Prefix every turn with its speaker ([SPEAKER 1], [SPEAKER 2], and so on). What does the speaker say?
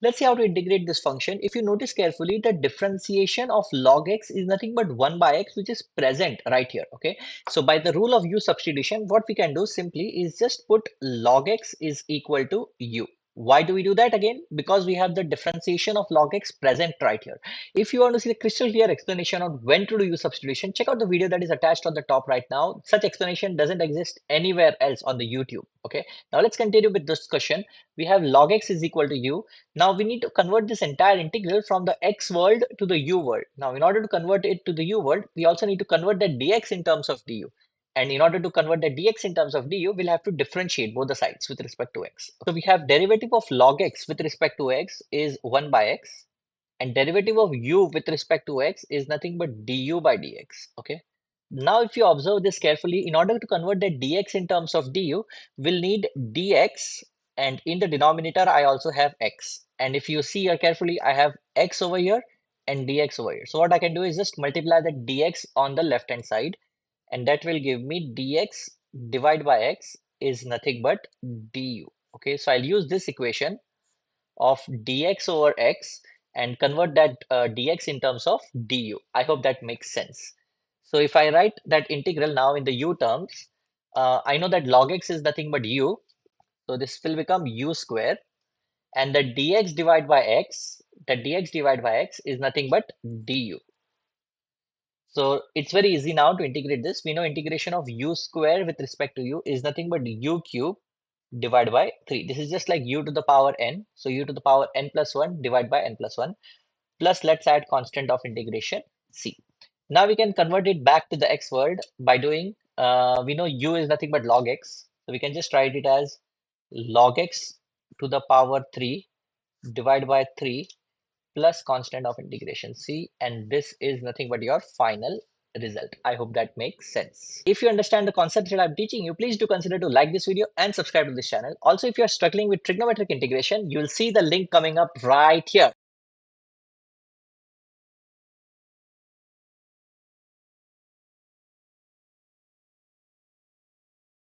[SPEAKER 1] Let's see how to integrate this function. If you notice carefully, the differentiation of log x is nothing but 1 by x, which is present right here. Okay, so by the rule of U substitution, what we can do simply is just put log x is equal to u. Why do we do that again? Because we have the differentiation of log x present right here. If you want to see the crystal clear explanation on when to do U substitution, check out the video that is attached on the top right now. Such explanation doesn't exist anywhere else on the YouTube. Okay, now let's continue with this discussion. We have log x is equal to u. Now we need to convert this entire integral from the x world to the u world. Now in order to convert it to the u world, we also need to convert the dx in terms of du. And in order to convert the dx in terms of du, we'll have to differentiate both the sides with respect to x. So we have derivative of log x with respect to x is 1 by x. And derivative of u with respect to x is nothing but du by dx. Okay. Now if you observe this carefully, in order to convert the dx in terms of du, we'll need dx, and in the denominator I also have x. And if you see here carefully, I have x over here and dx over here. So what I can do is just multiply the dx on the left hand side, and that will give me dx divided by x is nothing but du. Okay, so I'll use this equation of dx over x and convert that dx in terms of du. I hope that makes sense. So if I write that integral now in the u terms, I know that log x is nothing but u. So this will become u square, and the dx divided by x, is nothing but du. So it's very easy now to integrate this. We know integration of u square with respect to u is nothing but u cube divided by 3. This is just like u to the power n. So u to the power n plus 1 divided by n plus 1. Plus let's add constant of integration c. Now we can convert it back to the x world by doing, we know u is nothing but log x. So we can just write it as log x to the power 3 divided by 3 plus constant of integration c, and this is nothing but your final result. I hope that makes sense. If you understand the concepts that I'm teaching you, please do consider to like this video and subscribe to this channel. Also, if you're struggling with trigonometric integration, you'll see the link coming up right here.